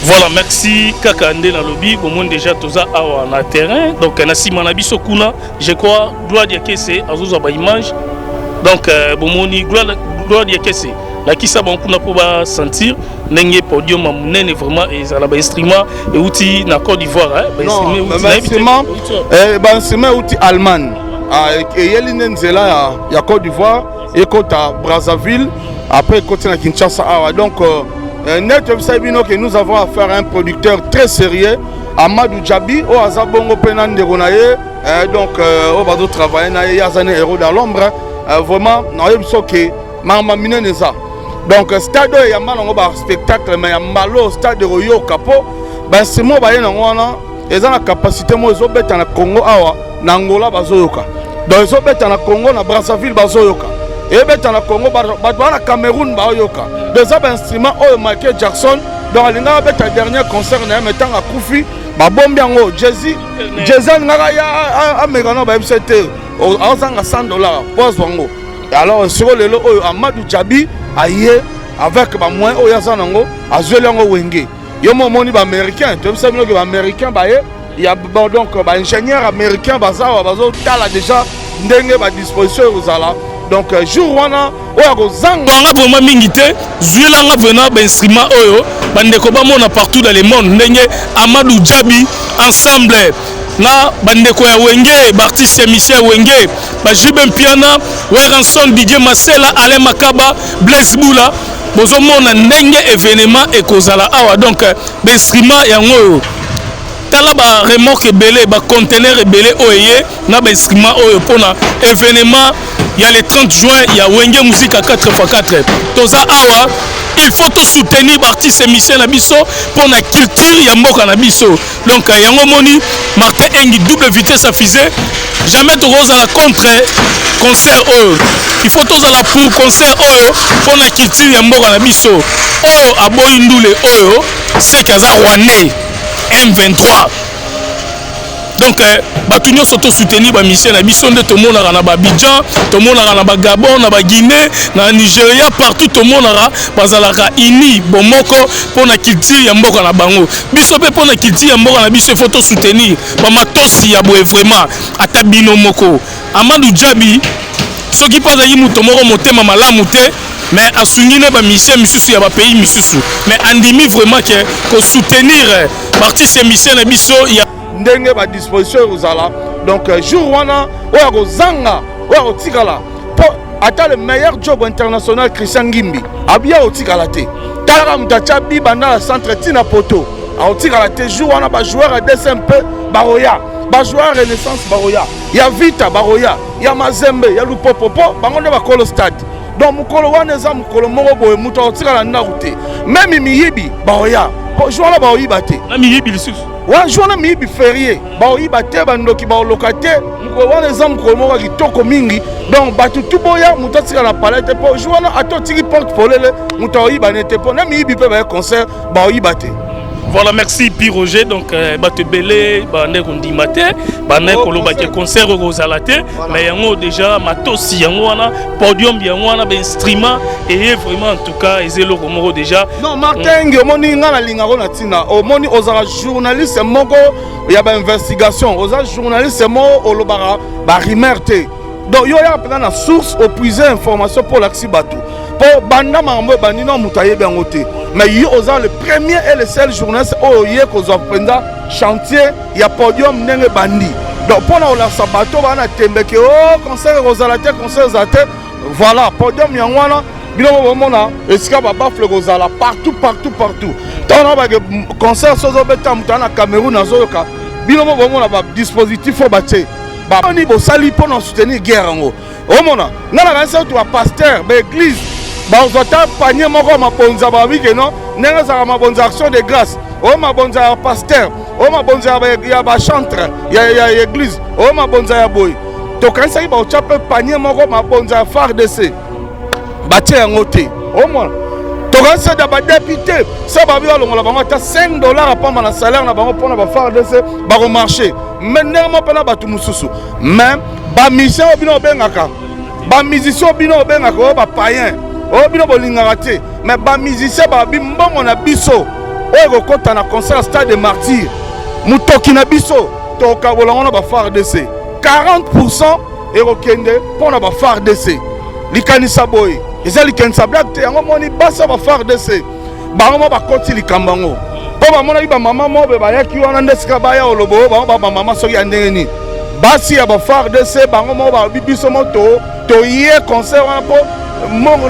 Voilà, merci Kakande na lobby, au monde déjà toza awa na terrain. Donc na sima na biso kuna, je crois gloire dia kese azuza ba image. Donc bomoni gloire dia kese. La qui ça bon kuna pour ba sentir ndenge podium munene vraiment et ça la ba instrument et outil na Côte d'Ivoire ba instrument outil allemand. Et yeline nzela ya Côte d'Ivoire et côté Brazzaville après côté na Kinshasa awa. Donc net que nous avons affaire à un producteur très sérieux, Amadou Djabi, au Azabongo Penan de Ronaye, donc au Bado travailler, il y a un héros dans l'ombre, vraiment, nous avons que Mama Mineneza. Donc, stade il y a un spectacle, mais il y a malo stade de Royo Capo, ben c'est moi, il y a la capacité, moi, ils ont bête en Congo, en Angola, Bazoyoka. Donc, ils ont bête en Congo, en Brazzaville, Bazoyoka. Et bien, dans Congo, dans Cameroun, deux instruments, Michael Jackson, dans le dernier concert, mettant à Koufi, Bombiango, Jay-Z, c'était $100 pour Wango. Alors, sur le lot, Amadou Djabi, avec moins au Yazanango, à Zelango Wenge. Il y a un moment américain, tu sais que les Américains, il y a donc un ingénieur américain, déjà, à disposition aux ala. Donc jour wana oya ko zanga nga vraiment mingité zuela nga venant ba instrument oyo bandeko ba mona partout dans le monde ndenge Amadou Djabi ensemble na bandeko ya Wenge Baptiste Michel Wenge ba Jubin Piana Weranson Didier Masela Alain Makaba Blaise Boula bozo mona ndenge événement ekozala awa donc ba instrument yango tala ba remorque belé ba conteneur belé oyé na ba instrument oyo pona événement. Il y a le 30 juin, il y a Wenge Musique à 4x4. Toza awa, il faut tout soutenir l'artiste Michel Nabiso pour la culture Yamboka Nabiso. Donc, il y a un moni, Martin Engi, double vitesse à fusée. Jamais tu roses à la contre concert oyo. Il faut tous à la pour concert oyo pour la culture Yamboka Nabiso. Oyo aboy ndule oyo, c'est Kaza Rwandais M23. Donc, tout le monde soutenir Michel Nabiso de tout le monde à Abidjan, tout le monde à Gabon, à Guinée, à Nigeria, partout tout le monde à ini bomoko pour la culture Yamboka na bango. Biso pour la culture Yamboka na biso faut soutenir. Matosi ya boye vraiment atabino moko. Amadou Djabi ce qui passe yi mutomoro motema malamu te mais asungine ba Michel misusu ya ba pays misusu. Mais andimi vraiment que soutenir l'artiste Michel Nabiso ya ndenge ba disposition uzala donc jour wana oya ko zanga oya ko tikala po ata le meilleur job international Christian Ngimbi abia o tikala te tala mutacha bi banda la centre tina poto a o tikala te jour wana ba joueur à DSMP baroya ba joueur Renaissance baroya ya Vita baroya ya Mazembe ya Lupopopo bango nde ba kolo stade donc mukolo wana za mukolo moko boye muto o tikala na route même miyibi baroya po joueur la baoyiba te na miyibi lisusu wa journée mibi férié ba oyiba te bandoki ba locataire mko wana za mko mo wa kitoko mingi donc batu tuboya mutatika na palette po journée atotiki porte polele muta oyiba nete po na mibi pe ba concert ba oyiba te. Voilà, merci Pi Roger. Donc, Bate Belé, Bande Rondimate, Bande Kolobake concert au Zalate, mais yango déjà matos yangwana, podium yangwana, instrument et vraiment en tout cas, ezelo komoro déjà. Non, Martin, omoni ngana lingaro na tina, omoni ozara journaliste moko, il y a ba investigation, ozara journaliste moko olobara ba rimerte. Donc yo ya pena na source au puiser information pour l'axi batou. Pour banda mambo bandino mutaye bengote. Mais il y a le premier et le seul journaliste où il y a chantier, il y a podium nenge bandi. Donc pour la sabato, on a tembeke oh concert Rosalate, concert Zate, voilà podium yangwana, bino bomona, esika ba bafle Rosala partout. Tant on a concert sozo beta mutana Cameroun azoyoka, bino bomona ba dispositif au bâti. Ba oni bo sali pour nous soutenir guerre ngo. Omona, ngala kanisa tu pasteur, ba église. Bazota panier moko mabonza ba wike non nenga za mabonza action de grâce o mabonza pasteur o mabonza ya ba chantre ya église o mabonza ya boy to kanisa ba chape panier moko mabonza FARDC batie yango te o mona to kanisa da ba député ça ba biwa longola bango ta $5 apamba na salaire na bango pona ba FARDC ba ko marcher maintenant pena batu mususu même ba mission bino bengaka ba musicien bino bengaka ba païen. Oh bino bolingaka te mais ba musicien ba bimbongo na biso oyo kokota na concert Stade des Martyrs mutoki na biso tokabolango na ba FARDC 40% ekokende mpona ba FARDC likanisa boye eza likanisa black te yango moni basa ba FARDC bango bakoti likambo yango mpo bamonaki bamama mobe bayaki wana nde sika baya olobo bango bamama soki ya ndenge nini basi ya ba FARDC bango moko balobi biso mo toye concert wana mpo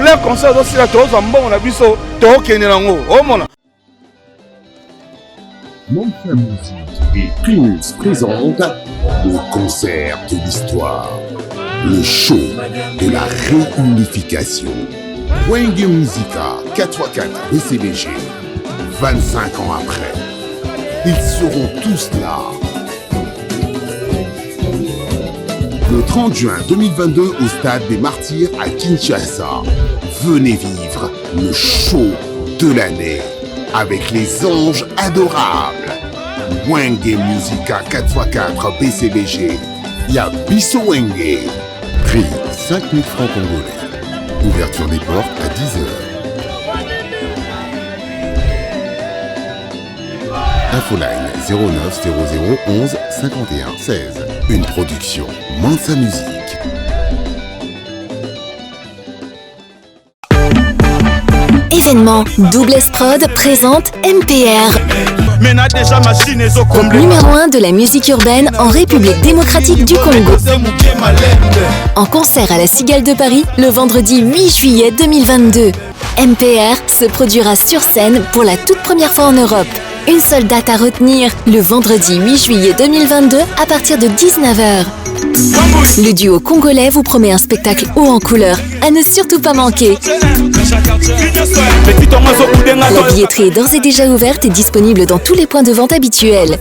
le concert ezosila tozwa mbongo na biso tookende nango omona. Monsa Musique et Prince présente le concert de l'histoire, le show de la réunification. Wenge Musica 4x4 BCBG, 25 ans après, ils seront tous là. Le 30 juin 2022 au Stade des Martyrs à Kinshasa, venez vivre le show de l'année avec les anges adorables. Wenge Musica 4x4 BCBG, Yabiso Wenge. Prix 5 000 francs congolais. Ouverture des portes à 10h. Infoline 09 00 11 51 16. Une production Monsa Musique. Événement Double S Prod présente MPR. Numéro 1 de la musique urbaine en République démocratique du Congo. En concert à la Cigale de Paris le vendredi 8 juillet 2022. MPR se produira sur scène pour la toute première fois en Europe. Une seule date à retenir, le vendredi 8 juillet 2022 à partir de 19h. Le duo congolais vous promet un spectacle haut en couleur, à ne surtout pas manquer. La billetterie est d'ores et déjà ouverte et disponible dans tous les points de vente habituels.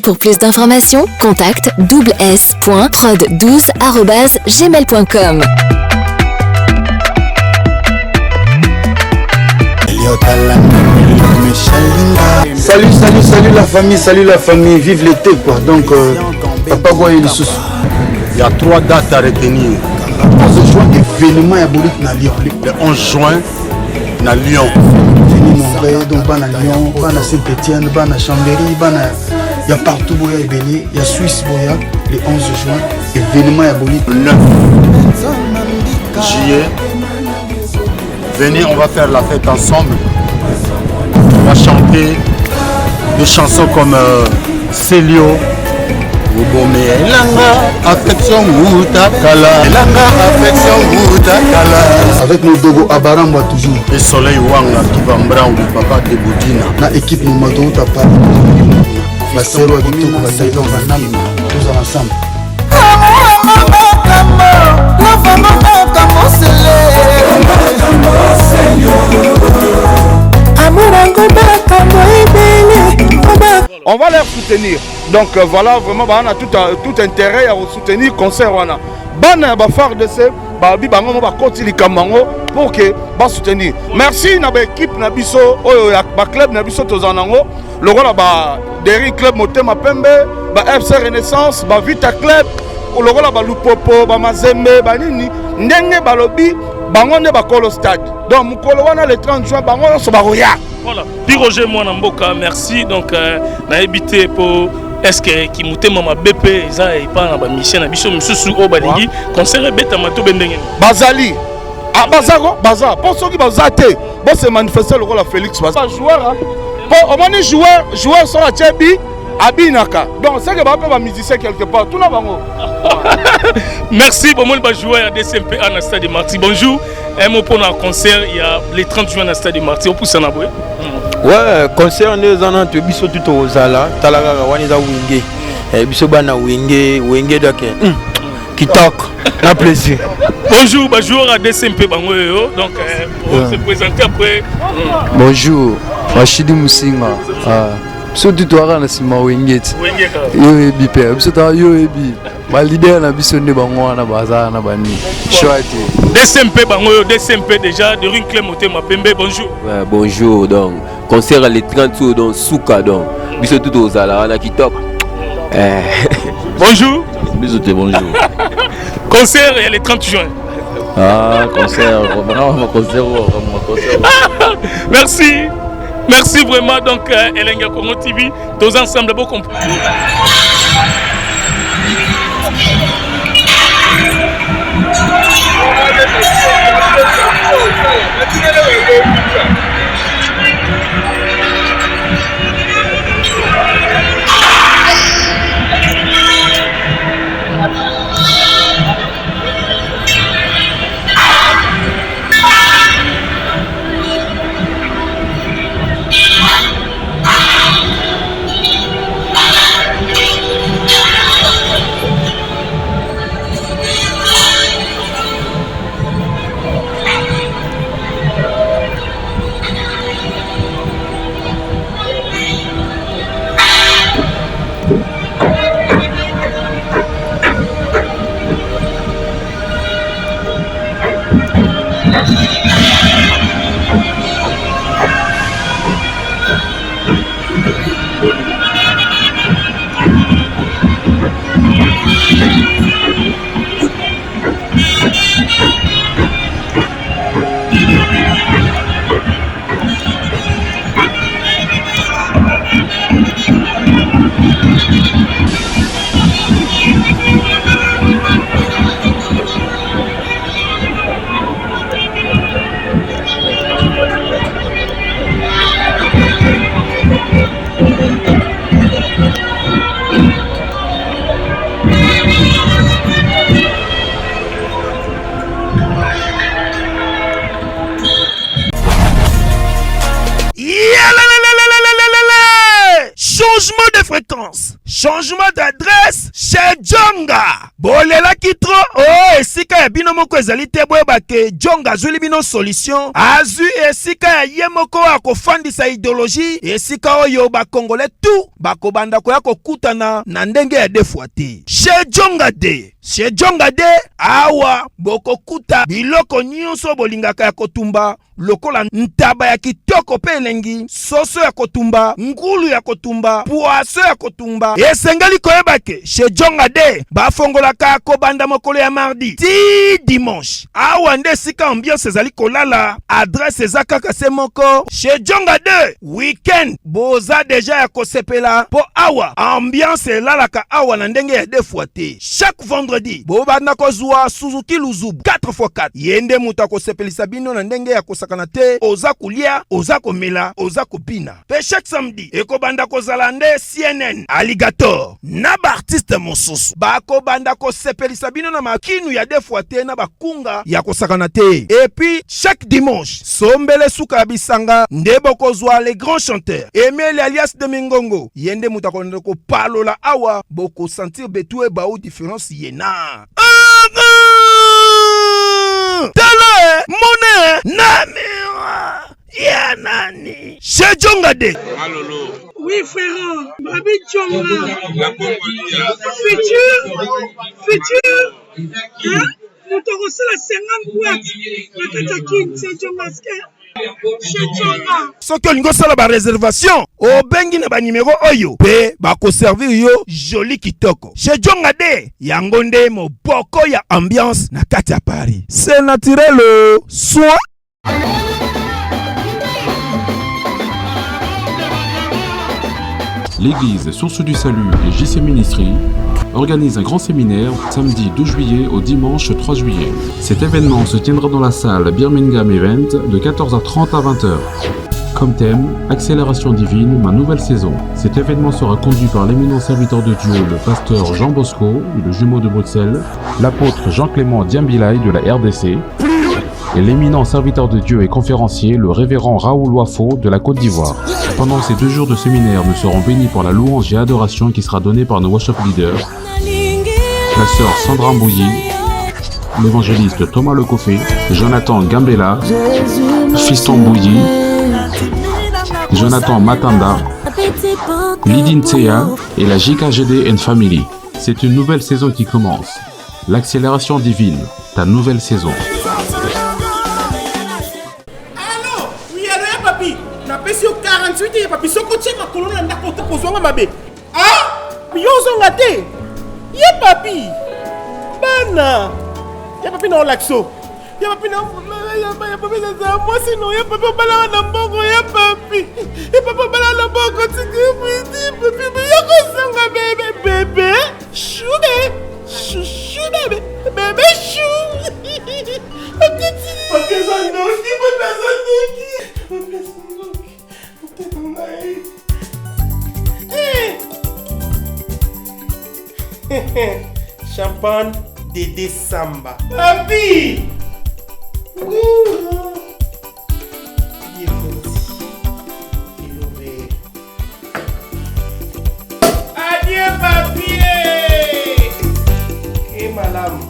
Pour plus d'informations, contacte doubles-s.prod12@gmail.com. Salut la famille, vive l'été quoi. Donc Papa Goye il y a 3 dates à retenir. Le 11 juin événement à Bolit na Lyon. Le 11 juin na Lyon. Fini mon frère donc bana Lyon, bana Saint-Étienne, bana Chambéry, bana il y a partout boya Béni, il y a Suisse boya le 11 juin événement à Bolit. Le 9 juillet. Venez, on va faire la fête ensemble. On va chanter des chansons comme Célio, Boubomé, Elanga, Affection Moutakala, Elanga, Affection Moutakala. Avec nos dogo Abaramba toujours. Et Soleil Wanga qui va m'brand du papa de Boudina. La équipe nous m'a donné ta part. La sœur de tout, va tailler dans un âme, tous ensemble. On va les soutenir. Donc voilà, vraiment, on a tout intérêt à soutenir le concert. Ban ba FARDC, ba bi bango ba koti likambango pour que ba soutenir. Merci na ba équipe na biso oyo ya ba club na biso tozanango. Lokola ba Derry Club Motema Pembe, ba FC Renaissance, ba Vita Club, lokola ba Lupopo, ba Mazembe, ba nini ndenge balobi bango ne bakolo stade. Donc mukolo wana le 30 juin bango so ba roya. Voilà. Puis Roger Mouanamboka, merci. Donc na habité pour est-ce que qui mutema ma BP ça et pas na mission na biso mususu o balingi concert beta mato bendenge. Bazali. Ah bazago, baza. Pour ceux qui bazate, bon se manifester le rôle Félix Baza. Joueur pour au moins joueur sur la Tchebi Abinaka. Donc c'est que ba musicien quelque part tout na bango. Merci pour moi le joueur de DCMP à Stade des Martyrs. Bonjour. Un mot pour un concert il y a les 30 juin à Stade des Martyrs. Pour ça n'aboué. Ouais, concert on est en train de biso tout aux ala. Talaga waniza winge. Biso bana winge donc qui talk. Na plaisir. Bonjour, bonjour à DCMP bango. Donc pour se présenter après. Bonjour. Rachidi Musinga. Surtout toi na sima wingeti yo ebi pe biso ta yo ebi ba leader na biso ne bango na baza na bani chouette DCMP bango yo DCMP déjà de Ring Club Motema Pembe. Bonjour. Ouais, bonjour. Donc concert les 30 jours dans Souka donc biso tout aux ala na qui top. Bonjour. Biso te bonjour. Concert les 30 juin. Ah, concert, vraiment, concert. Merci. Merci vraiment. Donc, Elenga Congo TV, tous ensemble, beaucoup compris. Changement de fréquence, changement d'adresse chez Djonga. Bolela kitro, oh esika ya bino moko ezali te boyeba ke Djonga azuli bino solution. Azu esika ya ye moko akofandisa idéologie, esika oyo bakongole tout bakobanda koya kokutana na ndenge ya defuate. Chez Djonga de, chez Djonga de awa bokokuta biloko nyonso bolingaka ya kotumba. Lokola ntaba ya kitoko pe elengi, soso ya kotumba, ngulu ya kotumba, poaso ya kotumba. Esengeli koyeba ke chez Djonga de bafongolaka kobanda mokolo ya mardi ti dimanche. Awa nde sika ambiance ezali kolala, adresse eza kaka se moko. Chez Djonga de weekend boza deja ya kosepela po awa ambiance elalaka awa na ndenge ya defuate. Chaque vendredi bobanda kozwa Suzuki Luzubu 4x4 yende muta kosepelisa bino na ndenge ya kosaka te oza kulia, oza komela, oza kopina. Pe chaque samedi ekobanda kozala nde CNN Alligator na ba artiste mosusu bakobanda kosepelisa bino na makinu ya defuate na bakunga ya kosakana te. Et puis chaque dimanche sombele suka ya bisanga nde bokozwa les grands chanteurs Emile alias de Mingongo yende muta konde ko palola awa boko sentir betou e ba ou différence yena. Tala mone namira ya nani chez Djonga de. Alolo. Oui frère, Babi Djonga. La Congolia. Futur. Hein? Nous t'aurons la 50 boîtes. La Katakin, c'est Djonga. Soki olingo sala ba réservation obengi na ba numéro oyo pe bako servir yo joli kitoko. Chez Djonga de yango nde moboko ya ambiance na kati ya Paris. C'est naturel soit. L'église Source du Salut et JC Ministry organise un grand séminaire samedi 12 juillet au dimanche 3 juillet. Cet événement se tiendra dans la salle Birmingham Event de 14h30 à 20h. Comme thème, Accélération divine, ma nouvelle saison. Cet événement sera conduit par l'éminent serviteur de Dieu, le pasteur Jean Bosco, le jumeau de Bruxelles, l'apôtre Jean-Clément Diambilay de la RDC, et l'éminent serviteur de Dieu et conférencier, le révérend Raoul Wafo de la Côte d'Ivoire. Pendant ces 2 jours de séminaire, nous serons bénis pour la louange et adoration qui sera donnée par nos worship leaders, la sœur Sandra Mbouyi, l'évangéliste Thomas Lecoffé, Jonathan Gambela, Fiston Mbouyi, Jonathan Matanda, Lydine Tsea et la JKGD and Family. C'est une nouvelle saison qui commence. L'accélération divine, ta nouvelle saison. Na pesi yo 48 ya papi soko tshema kolona na kota kozwanga mabe. Ah! Yozonga te. Ye papi. Bana. Ya papi na olaxo. Ya papi na ya papi ça moi sinon ya papa bala na mbongo ya papi. Ya papa bala na mbongo papi ya kosanga bébé. Chou bébé. Bébé chou. Papi Zandoki. Champagne Dédé Samba. Papi! Adieu papi! Et madame.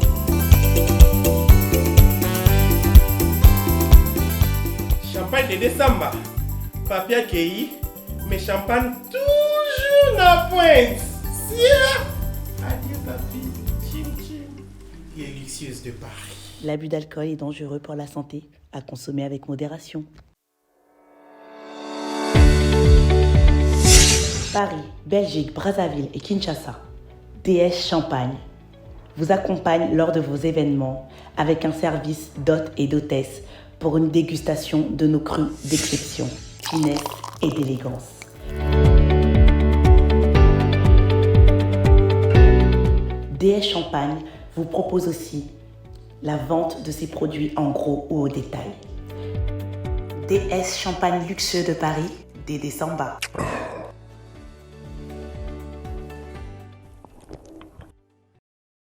Champagne Dédé Samba. Papi accueilli, mais champagne toujours la pointe. Adieu papi. Et luxueuse de Paris. L'abus d'alcool est dangereux pour la santé, à consommer avec modération. Paris, Belgique, Brazzaville et Kinshasa. DS Champagne vous accompagne lors de vos événements avec un service d'hôtes et d'hôtesses pour une dégustation de nos crus d'exception, finesse et d'élégance. DS Champagne vous propose aussi la vente de ses produits en gros ou au détail. DS Champagne luxueux de Paris, Dédé Samba.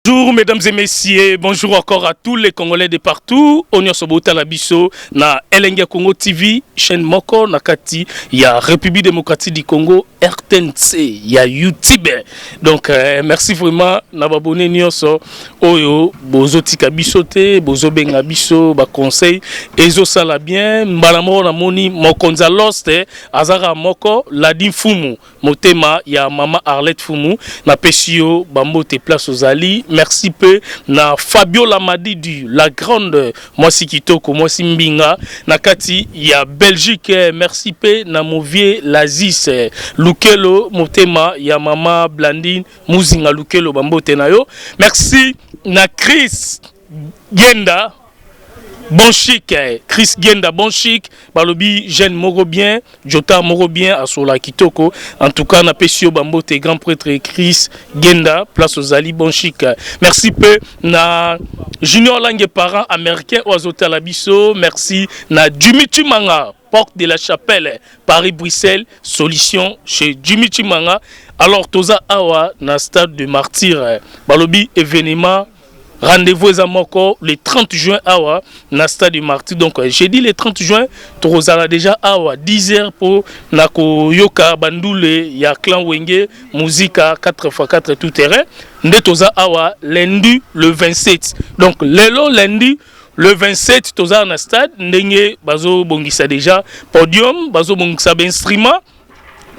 Bonjour mesdames et messieurs, bonjour encore à tous les Congolais de partout. Onyo Sobota Labiso na Elenga Congo TV, chaîne Moko Nakati, il y a République démocratique du Congo, RTNC, il y a YouTube. Donc merci vraiment na babone nyonso oyo bozo tika bisote, bozo benga biso ba conseil ezo sala bien, mbalamo na moni mokonza lost azara moko Ladi Fumu, motema ya mama Arlette Fumu na pesio bambote place aux Ali. Merci peu na Fabio Lamadi la grande Mwasi Kitoko Mwasi Mbinga na kati ya Belgique. Merci peu na Movie Lazis Lukelo motema ya mama Blandine Muzinga Lukelo bambote na yo. Merci na Chris Genda Bon chic, Chris Genda Bon chic, Balobi Jeanne Moro bien, Jota Moro bien à Sola Kitoko. En tout cas, na Pesio Bambote grand prêtre Chris Genda, place aux Ali Bon chic. Merci peu na Junior Langue parent américain Oazota Labiso. Merci na Dimitri Manga, porte de la Chapelle, Paris-Bruxelles, solution chez Dimitri Manga. Alors Toza Awa na stade de Martyr, Balobi événement. Rendez-vous à Moko le 30 juin Awa na stade du Martyr. Donc j'ai dit le 30 juin, Torozala déjà Awa 10h pour Nako Yoka Bandoule, ya clan Wenge, musique à 4x4 tout terrain. Ndetoza Awa lundi le 27. Donc lelo lundi le 27 Toza na stade ndenge bazo bongisa déjà podium, bazo bongisa instrument.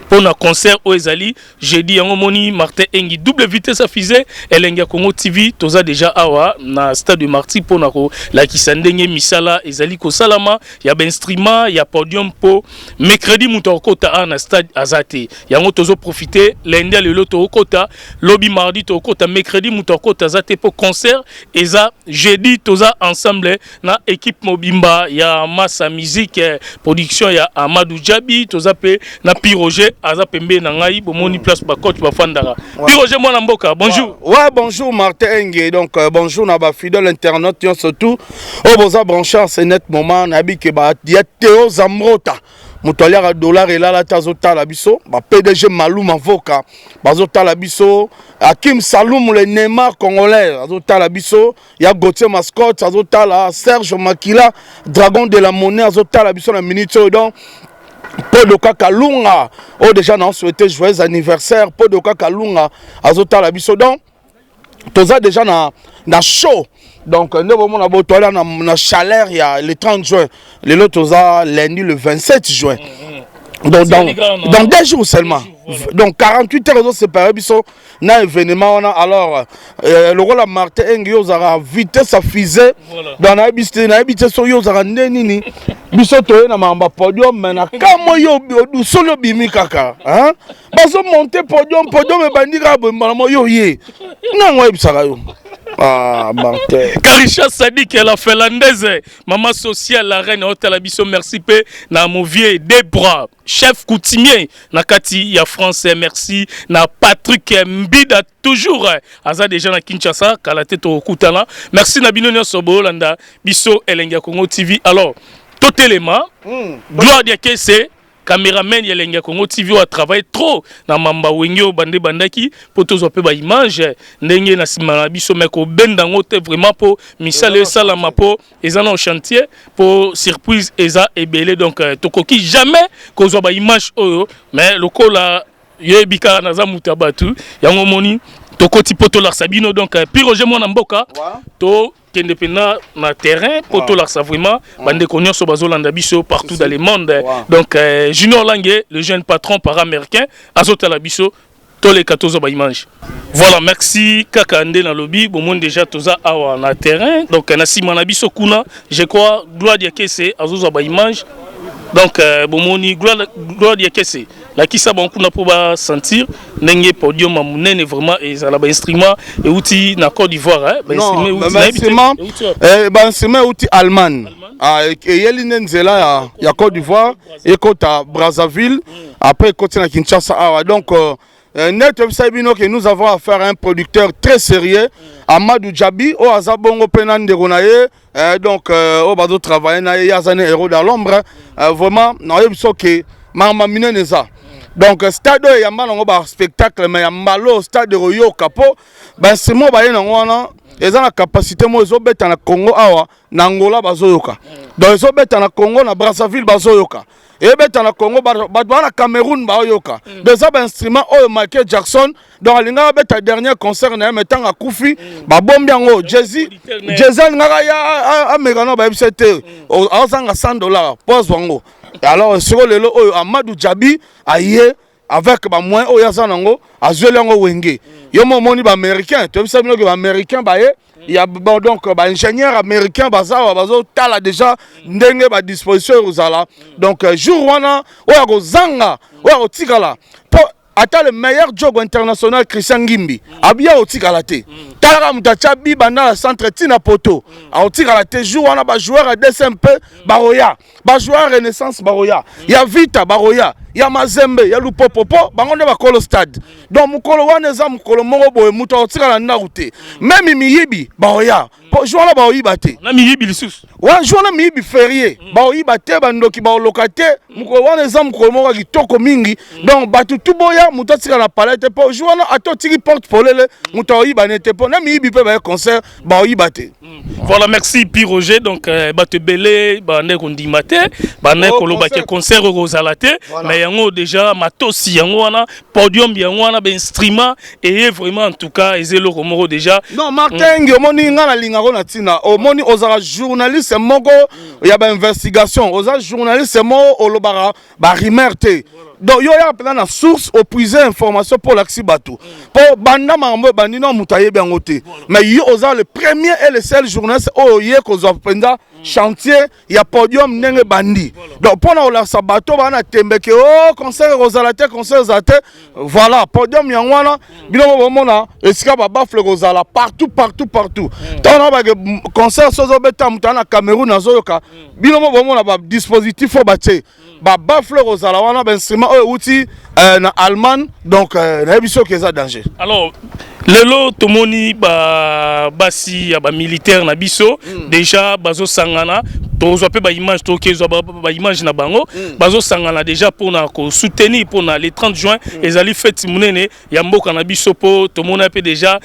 Pour un concert au Ezali, j'ai dit en moni Martin Engi double vitesse à fusée Elenga Congo TV toza déjà awa na stade de Martyr pour nako la kisandenge misala Ezali ko salama ya ben instrument ya podium pour mercredi mutokota na stade Azate yango tozo profiter lundi le loto kota lobby mardi to kota mercredi mutokota Azate pour concert eza jeudi toza ensemble na équipe Mobimba ya Massa Musique production ya Amadou Djabi toza pe na Piroger Aza pembe na ngai bomoni place ba coach ba fandara. Piroger moi na mboka. Bonjour. Ouais, bonjour Martin Engue. Donc bonjour na ba fidèle internaute surtout. Oh boza branché en ce net moment na bi ke ba dia Théo Zamrota. Mutoliara dollar et là la tazota la biso, ba PDG Malou Mavoka, bazota la biso, Hakim Saloum le Neymar congolais, azota la biso, ya Gauthier Mascotte, azota la Serge Makila, Dragon de la Monnaie, azota la biso na minute donc Podoka Kalunga, oh déjà non souhaité joyeux anniversaire Podoka Kalunga, azota la biso donc toza déjà na show. Donc nous avons na botola na chaleur il y a le 30 juin, le lot toza lundi le 27 juin. Donc dans 2 jours seulement. Donc 48 heures séparés biso na événement on a alors le rôle Martin Engue a vitesse à fusée dans na habité so yo za nini biso to na mamba podium mais na kamo yo du solo bimi kaka hein baso monter podium e bandira bo yo ye na ngwa bisaka yo Ah, Martin. Karisha Sadik, la finlandaise, maman sociale, la reine Hôtel Abisso, merci P. Na Mouvier, Debra, chef coutumier, na Kati, ya France, merci. Na Patrick Mbida, toujours, Aza déjà na Kinshasa, Kalate to Kutana. Merci na Binonia Sobo, Landa, Bisso, Elenga Congo TV. Alors, tout élément, gloire de Kesse. Caméraman Yelenga Congo TV a travaillé trop na mamba wengyo bande bandaki pour tous peu ba image ndenge na simana biso meko bendango te vraiment pour misale salama po ezana au chantier pour surprise eza ebele donc tokoki jamais kozwa ba image oyo mais lokola yebika na za mutabatu yango moni tokoti poto la sabino donc Piroger mona mboka to kende pena na terrain poto la vraiment bande konyo so bazolanda biso partout dans le monde donc Junior Langue le jeune patron para-américain azota la biso tous les 14 ba image. Voilà, merci kaka ndé na lobby bon monde déjà toza awa na terrain donc na simana biso kuna je crois gloire de Kesse azoza ba image donc bon moni gloire de Kesse la qui ça bon kuna pour ba sentir ndenge podium amunene vraiment et ça la ba instrument et outil na Côte d'Ivoire hein ba instrument ba instrument outil allemand ah et yeli nzela ya Côte d'Ivoire et kota Brazzaville après côté na Kinshasa ah donc net website que nous avons affaire à un producteur très sérieux Amadou Djabi au Azabongo Penande Ronaye donc au bado travailler na yazane héros dans l'ombre vraiment na yebso que mama mineneza donc stade ya malongo ba spectacle mais ya malo stade Royo Capo ben c'est moi ba yena ngwana eza na capacité mo zo beta na Congo awa na Angola bazoyoka donc zo beta na Congo na Brazzaville bazoyoka et beta na Congo na Cameroun bayoka deux instruments oyo Michael Jackson donc alinga beta dernier concert na metanga kufi ba bombi ngo Jay-Z ngaka ya amegano ba FCT azanga $100 pose wango alors sur le oyo Amadou Djabi aye avec ba moins oyo azanango azuelango wenge yo moni ba américain tu sais bien que ba américain ba il y a donc ba ingénieur américain baza bazo tala déjà ndenge ba disposition uzala donc jour wana oya go zanga oya go tikala ata le meilleur job international Christian Ngimbi abia otikala te tala mutacha bibanda la centre tina poto otikala te jour wana ba joueur à DSMP baroya ba joueur Renaissance baroya ya Vita baroya ya Mazembe ya Lupopopo bangonde bakolo stade donc mukolo wana eza mukolo mongo boye muto otikala na route même miyibi baroya po joueur ba oyiba te na miyibi lisusu wa joueur na miyibi férié ba oyiba te bandoki ba lokate mukolo wana eza mukolo mongo kitoko mingi donc batu tuboya muto tika na palette po joueur na atotiki porte polele muto oyiba nete po na miyibi pe ba concert ba oyiba te. Voilà, merci Piroger donc batu belé ba ne kondimate ba ne koloba ke concert rozalate mais yango déjà matosi yango wana podium yango wana ben instrument et vraiment en tout cas ezelo romoro déjà non Martin ngomoni ngana linga ko na tina omoni ozara journaliste moko ya ba investigation ozara journaliste mo olobara ba rimerte donc yo ya pena na source au puiser information pour l'axi bateau pour banda mambo bandino mutaye bango te mais yo ozara le premier et le seul journaliste oye ko zo penda chantier ya podium nenge bandi donc pour na la sabato bana tembeke oh concert rozalate concert zate voilà podium yangwana bino bomona esika ba bafle rozala partout tant ba concert sozo beta mutana Cameroun azoyoka bino bomona ba dispositif fo baté ba bafle rozala wana ba instrument outil na allemand donc na biso keza danger. Alors lelo tomoni ba basi ya ba militaire na biso déjà bazo sangana tozo pe ba image to kezo ba image na bango bazo sangana déjà pour na ko soutenir pour na le 30 juin ezali fête munene ya mboka na biso po tomona pe déjà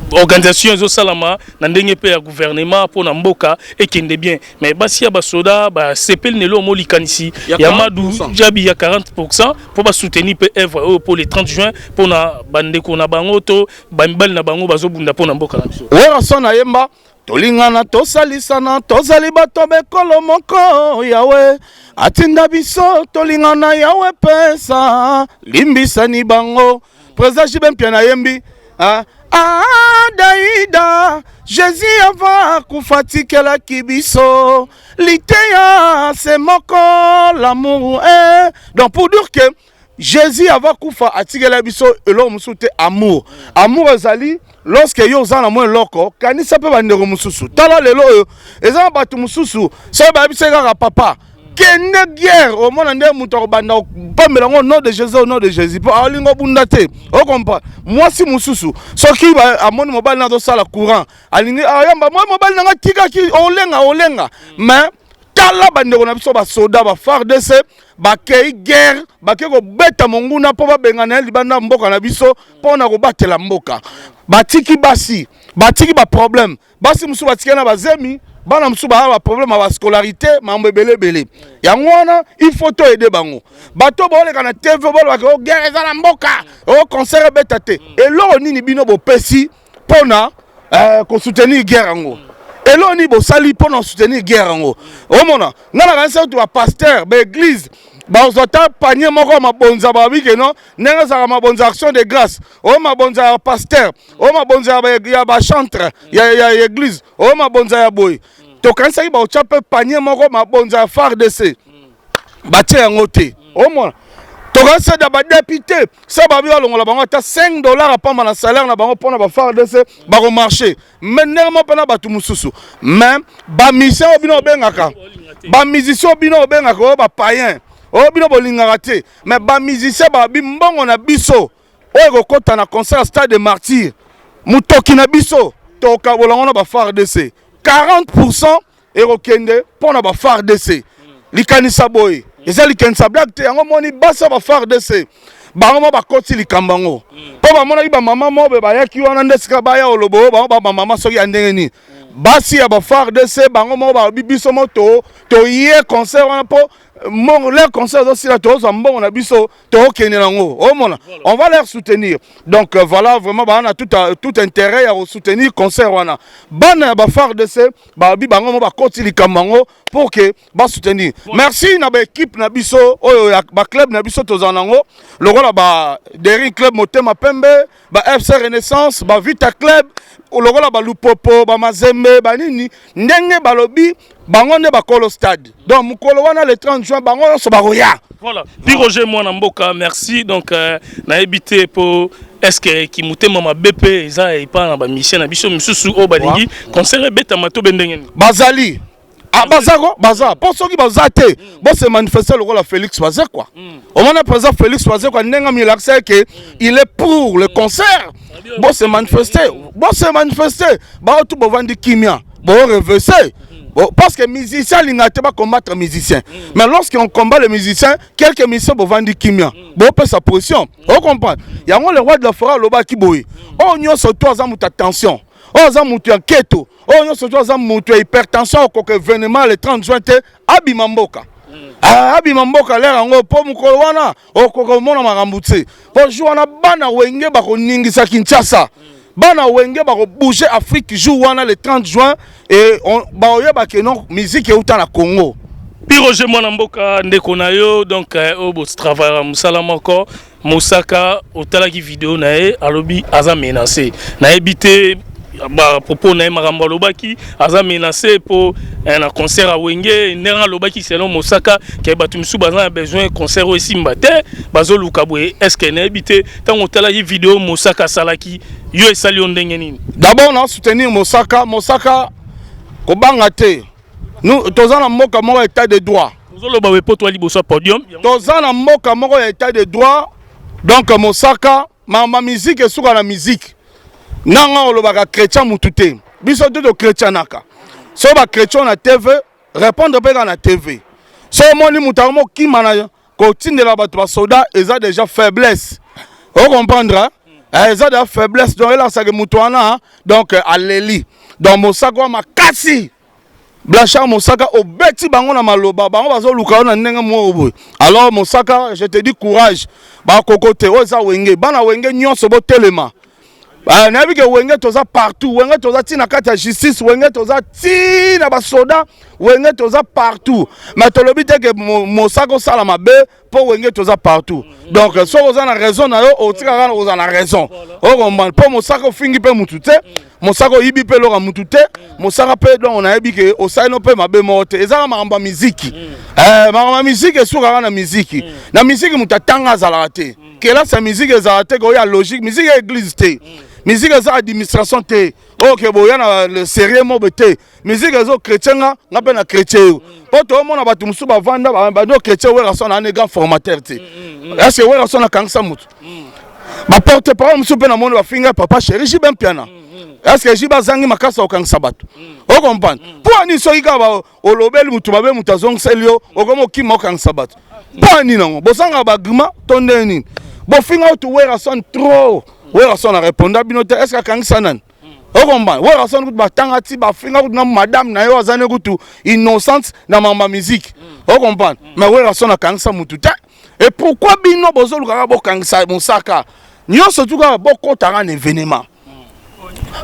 organisation zo salama na ndenge pe ya gouvernement pour na mboka ekende bien mais basi ya basoda ba sepel nelo mo likanisi ya Amadou Djabi ya 40% pour ba soutenir pe œuvre pour le 30 juin pour na bandeko na bango to bambal na bango bazo bunda pour na mboka na biso wera sona yemba tolingana tosalisana tozali bato bekolo moko yawe atinda biso tolingana yawe pesa limbisani bango président Jibempia na yembi Daïda, Jésus avant kufatikela kibiso, liteya c'est moko l'amour donc pour dire que Jésus ava kufa atigela biso elo mususu te amour. Amour ezali lorsque yo zana mo loko kanisa pe bandeko mususu. Tala lelo yo ezana batu mususu so ba biso kaka papa. Kende guerre au monde ndé muto banda pambela ngo nom de Jésus au nom de Jésus. Po alingo bundate. O comprend. Moi si mususu soki ba amoni mobile na do sala courant. Alingi ayamba moi mobile na tika ki olenga. Mais tala bandeko na biso ba soda ba FARDC ba kei guerre ba ke ko beta monguna po ba bengana libanda mboka na biso po na ko batela mboka batiki basi batiki ba problème basi musu batiki na bazemi bana musu ba problème ba scolarité mambo belebele yango wana il faut to aider bango bato ba oleka na TV ba ko guerre za na mboka o concert betate et lo nini bino bo pesi pona ko soutenir guerre ngo. Et là, on est sali pour nous soutenir guerre. Au moment, nous avons un pasteur, une église, nous avons un panier, nous avons un bonne action de grâce. Nous avons un pasteur, nous avons un chantre, il y a une église, nous avons un bon boy. Donc, quand ça y est, nous avons un panier, nous avons un bon FARDC. Bâtir un côté. Au moins. C'est des députés. Ça va bien longuement. On a $5 à prendre dans salaire. On a pour na faire de ce marché. Mais néanmoins pas na batu mususu. Mais ba mission bino bengaka. Ba musicien bino bengaka ba païen. O bino bolingaraté. Mais ba musicien ba bimbongo na biso. O ko kota na concert Stade des Martyrs. Mutoki na biso. Toka bolongo na ba faire de ce. 40% erokende pour na ba faire de ce. Likanisa boy. Ezali kensa black te yango moni basa ba FARDC bango ba koti likambango po ba mona ba mama mo be ba yaki wana ndesika ba ya olobo ba mama soki andenge ni basi ya ba FARDC bango mo ba bibiso moto to yé concert wana po mon leur concert aussi là to zambongo na biso to okene nango o mona on va leur soutenir donc voilà vraiment ba on a tout intérêt à soutenir concert wana bana ba FARDC ba bi bango mo ba koti likambango pour que ba soutenir merci na ba équipe na biso oyo ba club na biso to zanango lokola ba Deri club Motema Pembe ba FC Renaissance ba Vita club lokola ba Lupopo ba Mazembe ba nini ndenge balobi bango nde bakolo stade donc mukolo wana le 30 juin bango so ba roya voilà Roger Mwana Mboka merci donc na éviter pour est-ce que qui mutema ma BP ça et pas na ba mission na biso misusu o balingi concert beta mato bendenge bazali bazako baza pour ceux qui bazate bon se manifester le rôle Félix Bazé quoi au moment présent Félix Bazé quoi n'enga mi l'accès que il est pour le concert bon se manifester ba tout bon vendre kimia bon reverser parce que musicien il n'a pas combattre musicien mais lorsqu'on combat les musiciens quelques musiciens vont vendre kimia bon peut sa position on comprend il y a le roi de la forêt loba ki boy on y a surtout à muta tension on a mutu en keto on a surtout à mutu hypertension au événement le 30 juin abimamboka abimamboka l'air ngo po mukolo wana okoko mona marambutse po joana bana wenge ba ko ningisa Kinshasa bana wenge ba ko bouger Afrique jour wana le 30 juin et on ba oyeba ke non musique euta na Congo Roger Mwana Mboka ndeko na yo donc au beau travail musala moko Mosaka otalaki vidéo na e alobi aza menacé na ebité ba propos na makambo lobaki aza menacé pour un concert à Wenge nera lobaki selon Mosaka ke batu musu bazana besoin concert aussi mbate bazo lukabwe est-ce que na ebité tant otala yi vidéo Mosaka salaki yo esali ondenge nini d'abord on a soutenir Mosaka ko banga te nous tozana mboka moko état de droit tozoloba we poto liboso podium tozana mboka moko état de droit donc Mosaka ma musique et suka na musique nanga olobaka chrétien mutute biso to chrétien naka so ba chrétien na TV répondre pe na TV so moni mutamo kimana ko tindela bato ba soda eza déjà faiblesse on comprendra eza déjà faiblesse donc là ça que mutuana donc aleli donc Mosaka makasi Blanchard Mosaka obeti bango na maloba bango bazo luka na ndenge mo boy alors Mosaka je te dis courage ba kokote oza wenge bana wenge nyonso bo telema na bike wenge toza partout wenge toza tina kati ya justice wenge toza tina ba soda wenge toza partout mais to lobi te que Mosaka sala mabe po wenge toza partout donc so oza na raison na yo o tika kana oza na raison o comprendre po Mosaka fingi pe mutute mosaka oyibi pe loka mutu te mosaka pe donc nayebi ke osali no pe mabe mote ezaka makambo miziki makambo miziki esukaka na miziki na miziki mutu atanga azalaka te kelasi ya miziki ezalaka te koya logique miziki ya église te musique eza administration te oke boya na le sérieux mobe te musique ezo chrétien nga pe na chrétien po to mona batu musu bavanda ba no chrétien wera son na grand formateur te est-ce que wera son na kangsa mutu ba porte parole musu pe na mona ba finga papa chéri jiben piana est-ce que jiba zangi makasa o kangsa batu o comprendre pour ani so ika ba o lobeli mutu babe mutu azong selio o komo kima o kangsa batu pour ani nango bosanga ba grima tonde nini bo finga to wera son trop wera son a répondu binote est-ce que kangsa nan o comprendre wera son ba tanga ti ba finga na madame na yo azane kutu innocente na mama musique o comprendre mais wera son a kangsa mutu ta et pourquoi bino bozo lukaka bo kangsa musaka nyonso tuka bo kotaka na événement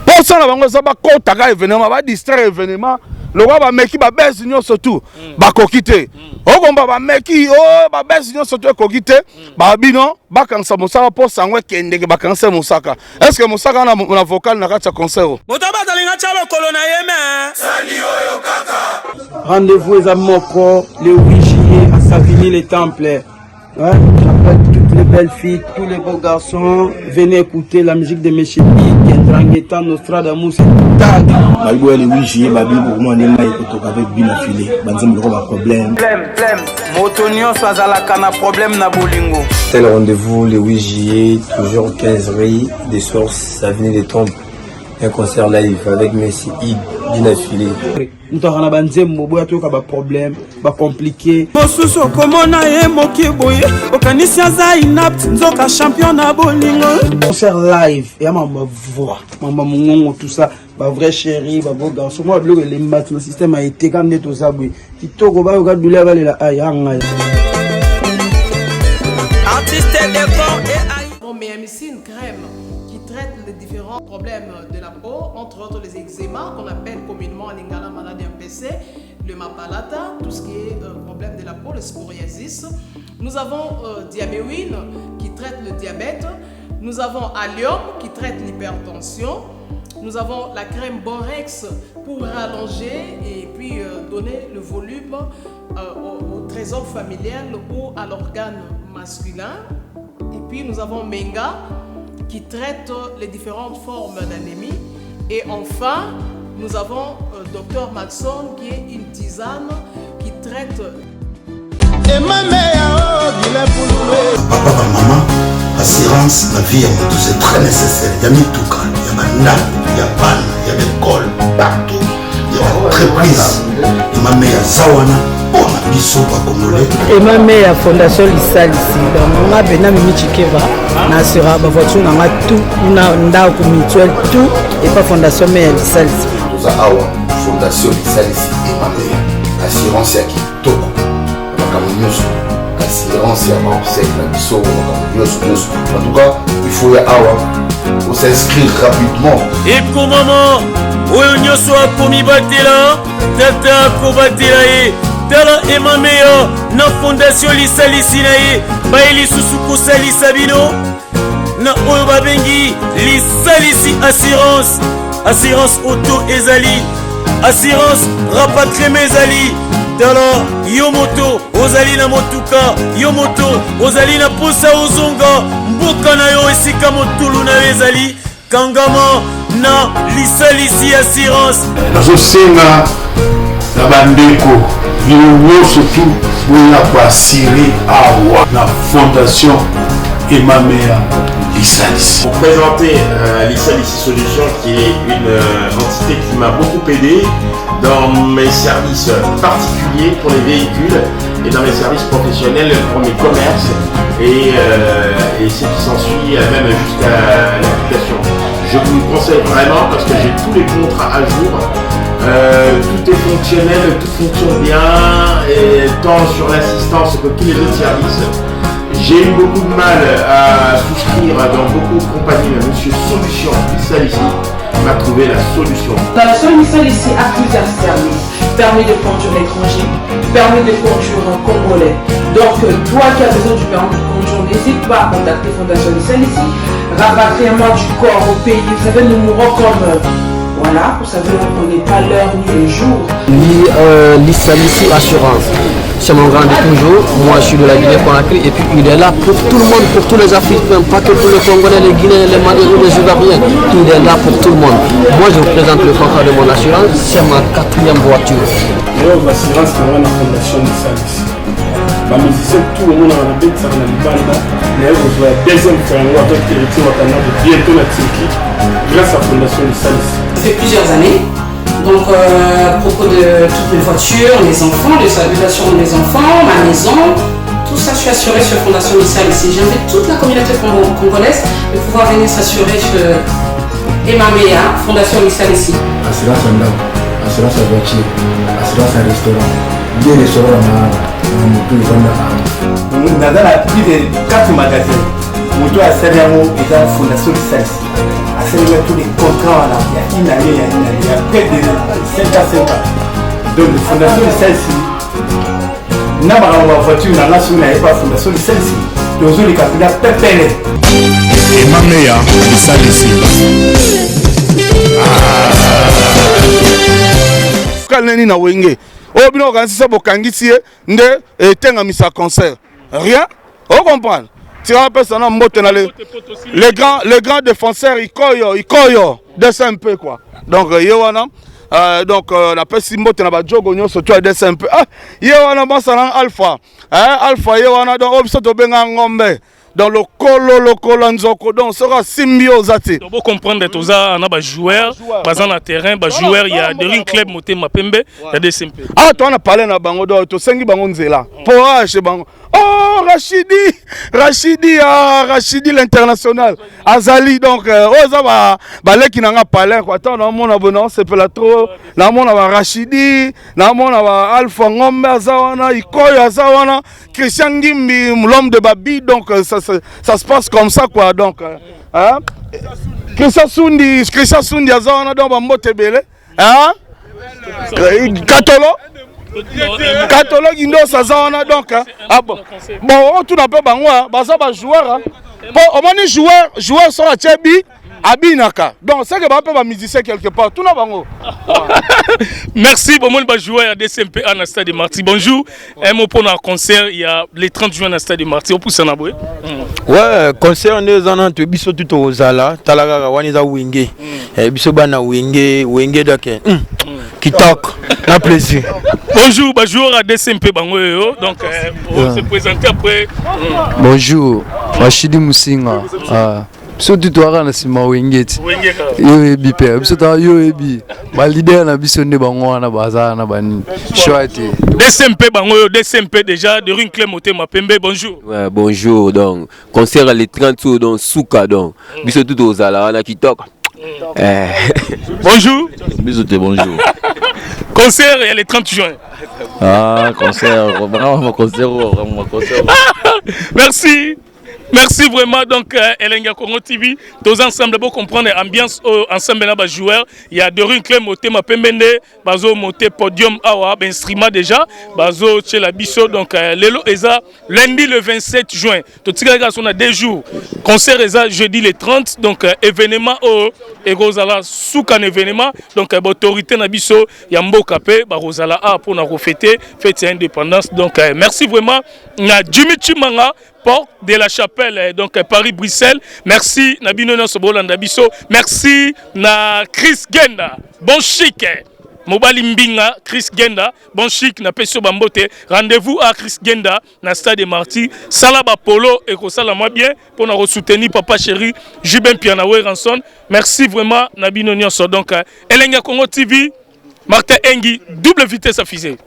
pour ça na bango za ba kotaka événement ba distraire événement le roi ba meki ba bezi nyonso tu ba kokite o komba ba meki o ba bezi nyonso tu kokite ba bino ba kansa musaka pour sangwe kendeke ba kansa musaka est-ce que musaka na vocal na kati ya concert moto batalinga chalo kolona yeme sali oyo kaka rendez-vous eza moko le 8 juillet à Savigny les Temples. Ouais, j'appelle toutes les belles filles, tous les beaux garçons, venez écouter la musique de Monsieur P, Kendrangetan, Nostradamus, Tag. Malgré les 8 juillet, Babi, pour moi, on est là avec Bina Filé. Banzem, il y a un problème. Motonio, ça a un problème na bolingo. Tel rendez-vous le 8 juillet, toujours 15h des sources, Savigny les Temples. Un concert live avec Messi Ig, Bina Filé. Nous avons un problème, pas compliqué. Mosuso komona ye mokiboye, okanisia za inapt, nzoka champion na bolingo. Concert live, et ma voix, maman mongo tout ça, ba vrai chéri, ba beau garçon. Moi le les maths, le système a été quand net aux abris. Kitoko ba regarde douleur va la ayanga. Artiste décor et bon mais ici une crème qui traite les différents problèmes de la peau, entre autres les eczémas qu'on appelle communément en lingala maladie MPC, le mapalata, tout ce qui est problème de la peau, le psoriasis. Nous avons Diaméwine qui traite le diabète. Nous avons Allium qui traite l'hypertension. Nous avons la crème Borex pour rallonger et puis donner le volume au trésor familial ou à l'organe masculin. Et puis nous avons Menga qui traite les différentes formes d'anémie. Et enfin, nous avons Dr Maxon qui est une tisane qui traite... Papa, maman, assurance, la vie, c'est très nécessaire. Il y a mis tout cas, il y a Banda, il y a Ban, il y a l'école, partout. Il y a entreprise. Il m'a mis à Zawana. Et ma mère fondation Lisalisi donc on a bena mimichikeva na sera ba voiture na tout na ndako mutuel tout et pas fondation mère Lisalisi nous a awa fondation Lisalisi et ma mère assurance ya kitoko bakamunyoso assurance ya marseille na biso bakamunyoso en tout cas il faut ya awa pour s'inscrire rapidement et pour maman oyo nyoso akomi batela tata kobatela ye tala emameya na fondation Lisalisi na ye bayeli susu kosalisa bino na oyo babengi Lisalisi assurance assurance auto ezali assurance rapatriement ezali tala yo moto ozali na motuka yo moto ozali na posa ozonga mboka na yo esika motulu na yo ezali kangama na Lisalisi assurance nazosenga na bandeko bino surtout boya koassire awa na fondation Emamea Lisalisi. Pour présenter Lisalisi Solutions qui est une entité qui m'a beaucoup aidé dans mes services particuliers pour les véhicules et dans mes services professionnels pour mes commerces et ce qui s'ensuit même jusqu'à l'application. Je vous le conseille vraiment parce que j'ai tous les contrats à jour. Tout est fonctionnel, tout fonctionne bien, et tant sur l'assistance que tous les autres services. J'ai eu beaucoup de mal à souscrire dans beaucoup de compagnies, mais Monsieur Solution Lisalisi m'a trouvé la solution. Dans la solution ici a plusieurs services. Permis de conduire étranger, permis de conduire congolais, Donc, toi qui as besoin du permis de conduire, n'hésite pas à contacter Fondation Lissal ici. Rapatriement du corps au pays, vous savez, nous mourrons comme... Voilà, vous savez, on ne connaît pas l'heure ni le jour. Lissal ici Assurance. C'est mon grand de toujours. Moi, je suis de la Guinée-Conakry et puis il est là pour tout le monde, pour tous les Africains, pas que pour les Congolais, les Guinéens, les Maliens ou les Ivoiriens. Il est là pour tout le monde. Moi, je vous présente le contrat de mon assurance. C'est ma 4e voiture. L'assurance, c'est la fondation Lissal ici. Les musiciens, tout le monde a la bête, ça va la mais vous avez deuxième fois avec Héritier Wakanda de bientôt la Turquie grâce à la fondation Lissal ici. Ça fait plusieurs années. Donc, à propos de toutes mes voitures, les enfants, les habitations des enfants, ma maison, tout ça, je suis assuré sur Fondation Lissal ici. J'invite toute la communauté congolaise de pouvoir venir s'assurer chez Emamea, Fondation Lissal ici. Assurance en dame, assurance en voiture, assurance en restaurant, bien restaurant en moto, ils vont dans la plus de 4 magasins. Moto à Sériamo et dans la Fondation Lissal ici. À Sériamo, tous les contrats, il y a une année, il y a près de 5 à 5 ans. Donc, la Fondation Lissal ici, n'a pas la voiture, n'a pas la Fondation Lissal ici. Donc, les capitales pépélés. Et ma meilleure, Lissal ici. Kaleni na wenge. Oh, bino organisé bokangisi nde etengamisa concert. Rien? On comprend. Tu as personne mbote na les grands défenseurs ikoyo DSMP quoi. Donc yewana donc la pesi mbote na ba jogo nyo surtout DSMP. Ah yewana basana alpha. Alpha yewana donc obiso to benga ngombe. Dans le colo nzoko donc sera symbiose. On peut comprendre que ça on a des joueurs basant le terrain, des joueurs il y a des club moté mapembe, il y a des simples. Ah toi on a parlé na bango do to sengi bango nzela. Porage bango. Oh Rachidi l'international. Azali donc oza ba leki nanga parler quoi. Attends na mona bonon c'est pas trop. Na mona ba Rachidi, na mona ba Alpha Ngombe azawana, Ikoyo azawana, Christian Ngimbi l'homme de Babi donc ça se passe comme ça quoi donc hein Christian Sundi azawana donc ba mbote belé hein Catalogue indo sazana donc ah bon tout n'a pas bango baza ba joueur bon au moins joueur sur la tchebi abinaka donc c'est que ba peu ba musicien quelque part tout n'a bango. Merci bon monde ba joueur à DSMP à Stade de Marty. Bonjour un mot pour un concert il y a les 30 juin à Stade de Marty au pousse na boy. Ouais concert ne zana to biso tout ozala talaga waniza wenge biso bana wenge dake Kitok, un plaisir. Bonjour, bonjour à DSMP Bangoyo. Donc, pour se présenter après. Bonjour, Rachidi Musinga. Surtout toi, na sima wengeti. Yo ebi pe, biso ta yo ebi. Ba leader na biso ne bango na baza na bani. Chouette. DSMP Bangoyo, DSMP déjà de Rune Clémoté Mapembe. Bonjour. Ouais, bonjour. Donc, concert les 30 jours dans Souka donc. Biso tout ozala na Kitok. Bonjour. Bonjour. Concert il y a les 30 juin. Ah, concert, vraiment concert. Merci. Merci vraiment donc Elenga Congo TV. Tous ensemble pour comprendre l'ambiance ensemble là bas joueurs. Il y a de Rune Clem Moté Mapembende, bazo Moté podium awa instrument déjà, bazo chez la biso donc lelo eza lundi le 27 juin. Tout ça on a 2 jours. Concert eza jeudi le 30 donc événement au Rosala sous un événement donc autorité na biso ya mboka pe ba Rosala a pour na fêter fête indépendance donc merci vraiment na Jimmy Chimanga porte de la chapelle donc Paris-Bruxelles. Merci Nabino Sobolanda Biso. Merci na Chris Genda. Bon chic. Mobali Mbinga, Chris Genda. Bon chic na Peso Bambote. Rendez-vous à Chris Genda na Stade de Marty. Salaba Polo et que ça la moi bien pour nous soutenir papa chéri Jubin Pianawe Ranson. Merci vraiment Nabino Nyonso donc Elenga Congo TV. Martin Engi double vitesse à fusée.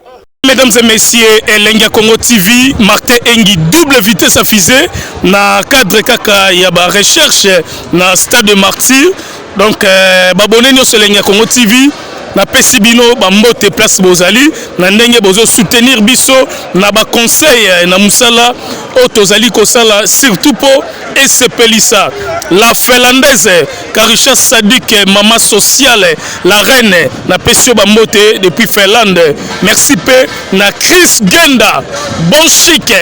Mesdames et messieurs, Elenga Congo TV, Martin Engi, double vitesse à fusée, na cadre kaka yaba recherche na Stade de Martyr. Donc, babonné nous sur Elenga Congo TV, na pesibino bambote place bozali, na ndenge bozo soutenir biso, na ba conseil na musala, o tozali kosala surtout pour esepelisa la finlandaise Karisha Sadik, maman sociale, la reine na pesio bambote depuis Finlande. Merci pe na Chris Genda, bon chic,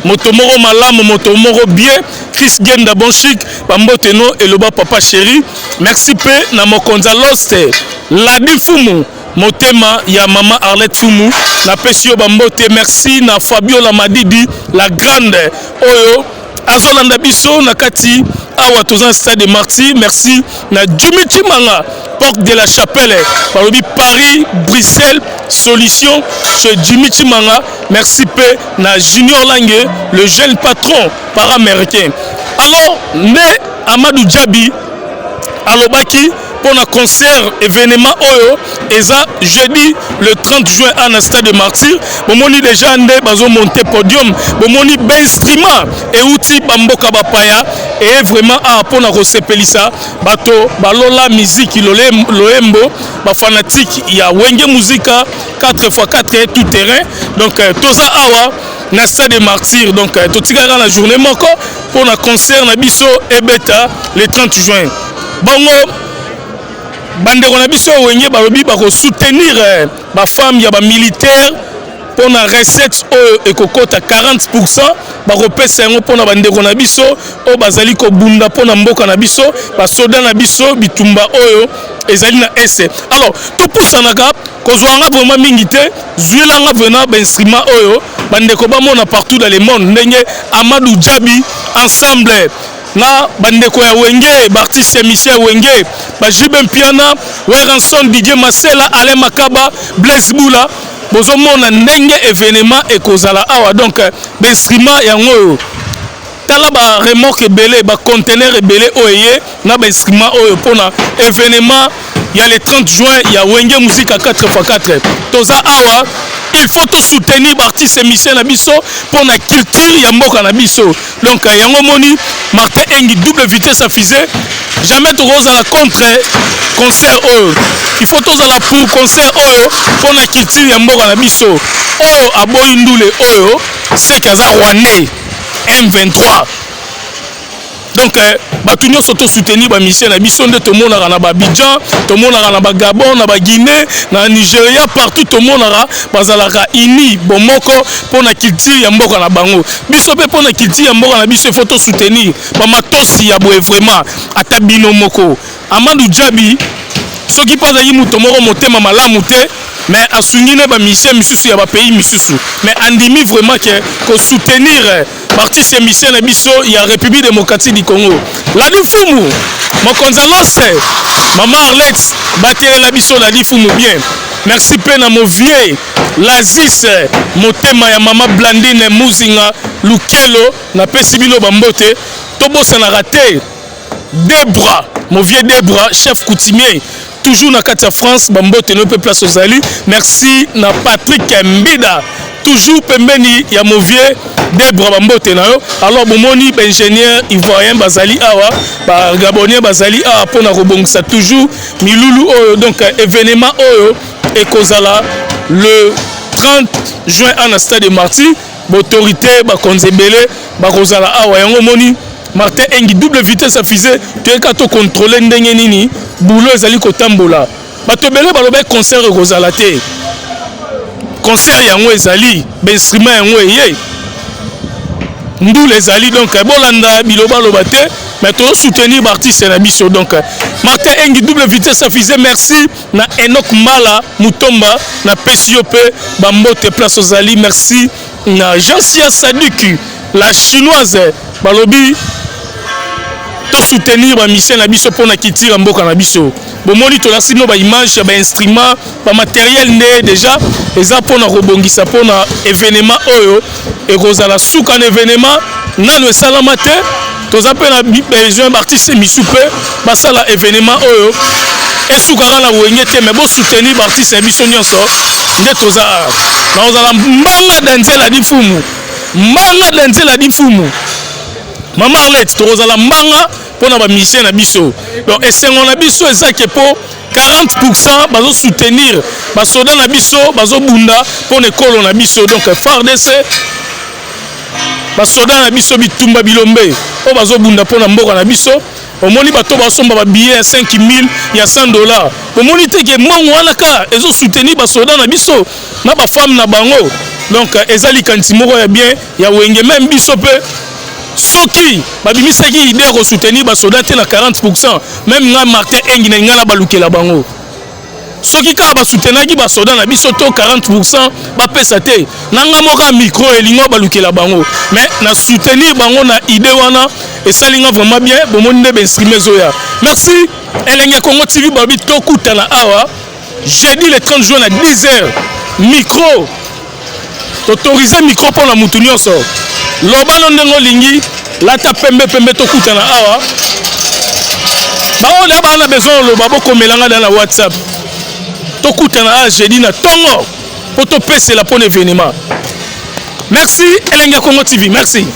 motomoro malamu, motomoro bien, Chris Genda bon chic, bambote no eloba papa chéri. Merci pe na mokonza loste, la difumu. Motema ya mama Arlette Fumu la pesio bambote. Merci na Fabiola Madidi la grande oyo azolanda biso na kati awa tozan stade de Martyrs. Merci na Djumiti Manga porte de la Chapelle parobi Paris Bruxelles solution chez Djumiti Manga. Merci pe na Junior Lange le jeune patron para-américain. Alors né Amadou Djabi alobaki pour un concert événement Oyo eza jeudi le 30 juin à stade de Martyrs. Bomoni déjà ndé bazo monter podium bomoni instrument et outil bamboka bapaya et vraiment à pour na rosepelisa bato balola musique loembo ba fanatique ya wenge musica 4x4 tout terrain. Donc toza awa na stade de Martyrs. Donc totikara la journée moko pour un concert na biso ebeta le 30 juin. Bongo bandeko na biso wenge balobi bako soutenir ba femme ya ba militaire pour na recette ekokota 40% bako pesa yango pour na bandeko na biso o bazali ko bunda pour na mboka na biso ba soda na biso bitumba oyo ezali na ese. Alors tout pour ça naga kozwanga vraiment mingi te zuelanga venant ba instrument oyo bandeko ba mona partout dans le monde ndenge Amadou Djabi ensemble na bandeko ya wenge Bartiste Michel wenge ba Jiben Piana Weranson Didier Masela Alain Makaba Blaise Boula bozo mona ndenge événement ekozala awa. Donc l'instrument yango tala ba remorque ebele ba conteneur ebele oyé na ba instrument oyo pona événement il y a le 30 juin il y a wenge musique à 4x4 toza awa. Il faut tout soutenir Bartiste Michel Nabiso pour la culture ya mboka Nabiso. Donc yango moni Martin Engi double vitesse à fusée. Jamais tout rose à la contre concert oyo. Il faut tous à la pour concert oyo pour la culture ya mboka Nabiso. Oyo aboyi ndule oyo c'est kaza Rwandais M23. Donc batu nyonso to soutenir ba mission na biso nde to mona na ba Abidjan, to mona na ba Gabon, na ba Guinée, na Nigeria, partout to mona bazalaka ini bomoko pour na culture ya mboka na bango. Biso pe pour na culture ya mboka na biso faut to soutenir ba matosi ya boye vraiment ata bino moko. Amadou Djabi soki pas ayi muto moko motema malamu te mais asungine ba mission misusu ya ba pays misusu mais andimi vraiment que soutenir Bartiste Michel na biso ya République démocratique du Congo. La difumu mokonza lose maman Arlette batele la biso la difumu bien. Merci pe na mo vieux Lazis motema ya mama Blandine Muzinga Lukelo na pesibilo bambote tobosa na raté Debra mon vieux Debra chef coutumier toujours na kati ya France bambote no pe place aux alliés. Merci na Patrick Mbida toujours pembeni ya mon vieux Debra bambote na yo. Alors bomoni ba ingénieur ivoirien bazali awa ba gabonien bazali awa pona robongisa toujours milulu oyo. Donc événement oyo ekozala le 30 juin à stade de Martyrs. Autorité ba konzebele ba kozala awa yango moni Martin Engi double vitesse à fusée tu es to contrôler ndenge nini boulot ezali kotambola bato belé baloba concert ekozala te concert yango ezali ba instrument yango eye ndule ezali. Donc bolanda biloba loba te mais to soutenir Bartiste na biso. Donc Martin Engi double vitesse à fusée. Merci na Enoch Mala Mutomba na PCOP bambote place aux alliés. Merci na Jean-Sia Saduki la chinoise balobi to soutenir ba mission na biso pour na kitira mboka na biso. Bomoni to la sino ba image ba instrument ba matériel né déjà eza pour na robongisa pour na événement oyo et kozala souka na événement nano salama te toza pe na besoin Bartiste Misupe basala événement oyo et souka na wenge te mais bo soutenir Bartiste biso nyonso nde toza na ozala mbanga danzela di fumu mbanga danzela di fumu Maman Arlette tozala mbanga pour na ba mission na biso. Donc esengo na biso ezaki po 40% bazo soutenir ba soda na biso bazo bunda pour l'école na biso. Donc FARDC basoda na biso bitumba bilombe oyo bazobunda mpo na mboka na biso omoni bato basomba babillet ya 5000 ya $100 omoni teke mwango wana ka ezosoutenir basoda na biso na bafemme na bango donc eza likanisi moko ya bien ya wenge même biso mpe soki babimisaki idée ya kosoutenir basoda te na 40% même nga Martin Engi na nga na balukela bango soki kaka basoutenaki basoda na biso to 40% bapesa te nanga moka micro elingo balukela bango mais na soutenir bango na idée wana esalinga vraiment bien bomoni nde beinstrime zoya merci Elenge Congo TV babi tokutana awa jeudi le 30 juin à 10h micro autorisé micro pour la mutu nyonso lobano ndenge lingi lata pembe tokutana awa baola bana besoin loba bokomelanga dans la WhatsApp tokutana a jeudi na tongo po topesela pour l'événement merci Elenge Congo TV merci